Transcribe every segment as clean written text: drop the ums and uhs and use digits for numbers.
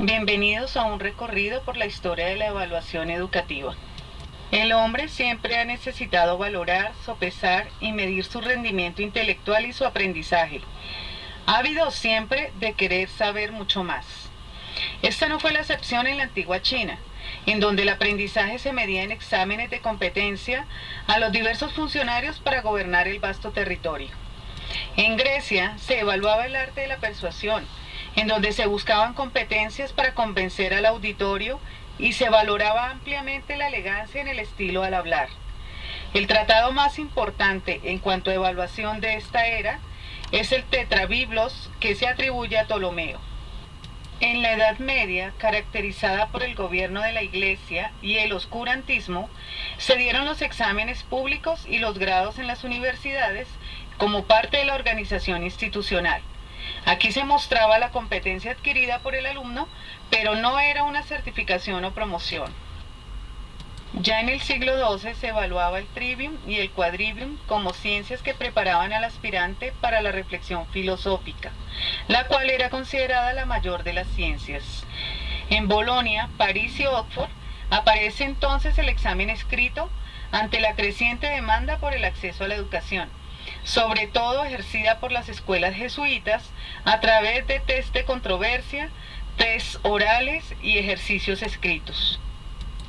Bienvenidos a un recorrido por la historia de la evaluación educativa. El hombre siempre ha necesitado valorar, sopesar y medir su rendimiento intelectual y su aprendizaje. Ávido siempre de querer saber mucho más. Esta no fue la excepción en la antigua China, en donde el aprendizaje se medía en exámenes de competencia a los diversos funcionarios para gobernar el vasto territorio. En Grecia se evaluaba el arte de la persuasión, en donde se buscaban competencias para convencer al auditorio y se valoraba ampliamente la elegancia en el estilo al hablar. El tratado más importante en cuanto a evaluación de esta era es el Tetrabiblos, que se atribuye a Ptolomeo. En la Edad Media, caracterizada por el gobierno de la Iglesia y el oscurantismo, se dieron los exámenes públicos y los grados en las universidades como parte de la organización institucional. Aquí se mostraba la competencia adquirida por el alumno, pero no era una certificación o promoción. Ya en el siglo XII se evaluaba el trivium y el quadrivium como ciencias que preparaban al aspirante para la reflexión filosófica, la cual era considerada la mayor de las ciencias. En Bolonia, París y Oxford aparece entonces el examen escrito ante la creciente demanda por el acceso a la educación, sobre todo ejercida por las escuelas jesuitas a través de test de controversia, test orales y ejercicios escritos.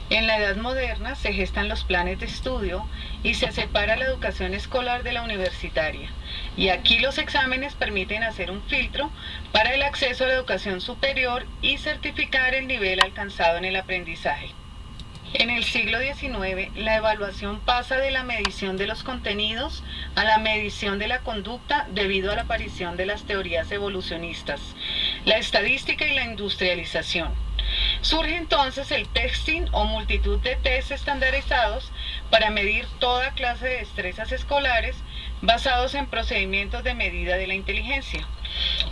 En la Edad Moderna se gestan los planes de estudio y se separa la educación escolar de la universitaria. Y aquí los exámenes permiten hacer un filtro para el acceso a la educación superior y certificar el nivel alcanzado en el aprendizaje. En el siglo XIX, la evaluación pasa de la medición de los contenidos a la medición de la conducta debido a la aparición de las teorías evolucionistas, la estadística y la industrialización. Surge entonces el testing o multitud de tests estandarizados para medir toda clase de destrezas escolares basados en procedimientos de medida de la inteligencia.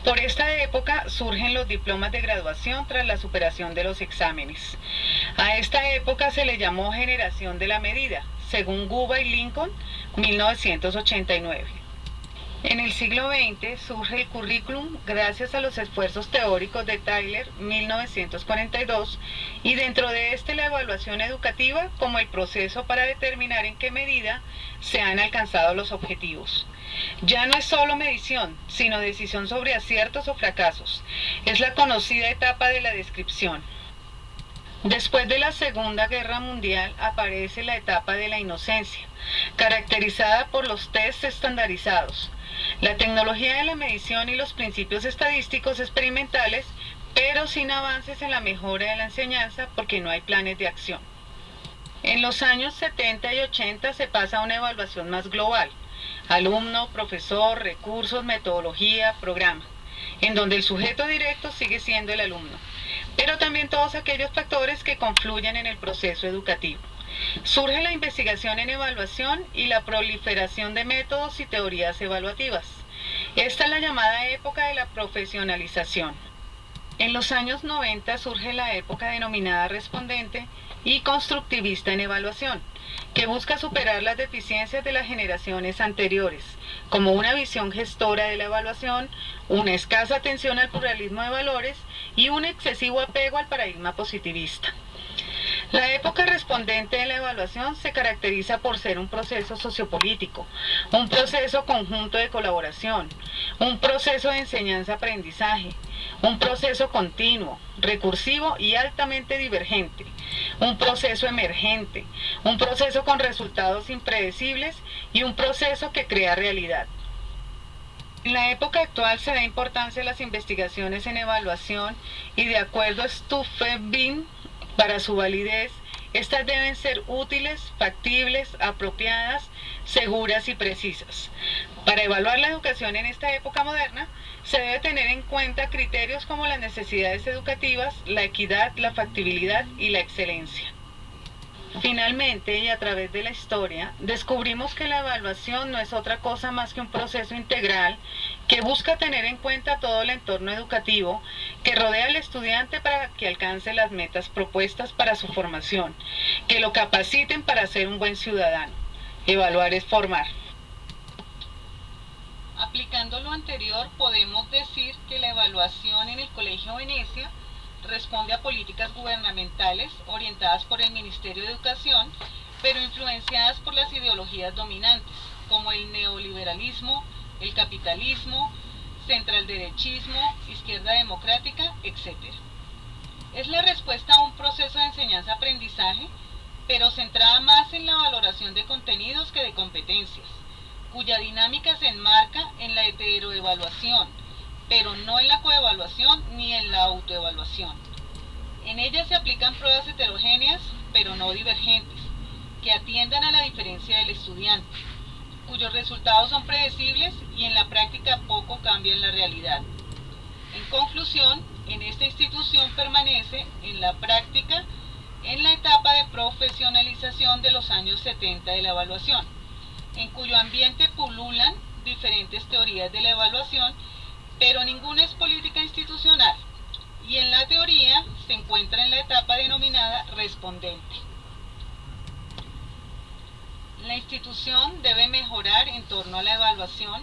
Por esta época surgen los diplomas de graduación tras la superación de los exámenes. A esta época se le llamó generación de la medida, según Guba y Lincoln, 1989. En el siglo XX surge el currículum gracias a los esfuerzos teóricos de Tyler, 1942, y dentro de este la evaluación educativa como el proceso para determinar en qué medida se han alcanzado los objetivos. Ya no es solo medición, sino decisión sobre aciertos o fracasos. Es la conocida etapa de la descripción. Después de la Segunda Guerra Mundial aparece la etapa de la inocencia, caracterizada por los tests estandarizados, la tecnología de la medición y los principios estadísticos experimentales, pero sin avances en la mejora de la enseñanza porque no hay planes de acción. En los años 70 y 80 se pasa a una evaluación más global, alumno, profesor, recursos, metodología, programa, en donde el sujeto directo sigue siendo el alumno, pero también todos aquellos factores que confluyen en el proceso educativo. Surge la investigación en evaluación y la proliferación de métodos y teorías evaluativas. Esta es la llamada época de la profesionalización. En los años 90 surge la época denominada respondente y constructivista en evaluación, que busca superar las deficiencias de las generaciones anteriores, como una visión gestora de la evaluación, una escasa atención al pluralismo de valores y un excesivo apego al paradigma positivista. La época respondente de la evaluación se caracteriza por ser un proceso sociopolítico, un proceso conjunto de colaboración, un proceso de enseñanza-aprendizaje, un proceso continuo, recursivo y altamente divergente, un proceso emergente, un proceso con resultados impredecibles y un proceso que crea realidad. En la época actual se da importancia a las investigaciones en evaluación y de acuerdo a Stufenbein, para su validez, estas deben ser útiles, factibles, apropiadas, seguras y precisas. Para evaluar la educación en esta época moderna, se debe tener en cuenta criterios como las necesidades educativas, la equidad, la factibilidad y la excelencia. Finalmente, y a través de la historia, descubrimos que la evaluación no es otra cosa más que un proceso integral que busca tener en cuenta todo el entorno educativo que rodea al estudiante para que alcance las metas propuestas para su formación, que lo capaciten para ser un buen ciudadano. Evaluar es formar. Aplicando lo anterior, podemos decir que la evaluación en el Colegio Venecia responde a políticas gubernamentales orientadas por el Ministerio de Educación, pero influenciadas por las ideologías dominantes, como el neoliberalismo, el capitalismo, centralderechismo, izquierda democrática, etc. Es la respuesta a un proceso de enseñanza-aprendizaje, pero centrada más en la valoración de contenidos que de competencias, cuya dinámica se enmarca en la heteroevaluación, pero no en la coevaluación ni en la autoevaluación. En ella se aplican pruebas heterogéneas, pero no divergentes, que atiendan a la diferencia del estudiante, cuyos resultados son predecibles y en la práctica poco cambian la realidad. En conclusión, en esta institución permanece en la práctica en la etapa de profesionalización de los años 70 de la evaluación, en cuyo ambiente pululan diferentes teorías de la evaluación, pero ninguna es política institucional, y en la teoría se encuentra en la etapa denominada respondente. La institución debe mejorar en torno a la evaluación,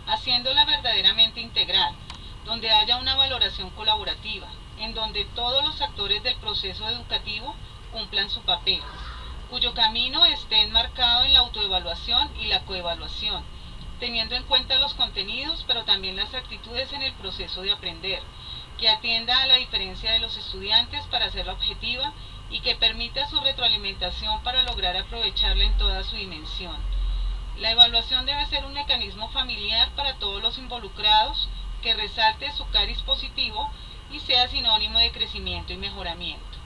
haciéndola verdaderamente integral, donde haya una valoración colaborativa, en donde todos los actores del proceso educativo cumplan su papel, cuyo camino esté enmarcado en la autoevaluación y la coevaluación, teniendo en cuenta los contenidos, pero también las actitudes en el proceso de aprender, que atienda a la diferencia de los estudiantes para hacerla objetiva y que permita su retroalimentación para lograr aprovecharla en toda su dimensión. La evaluación debe ser un mecanismo familiar para todos los involucrados, que resalte su cariz positivo y sea sinónimo de crecimiento y mejoramiento.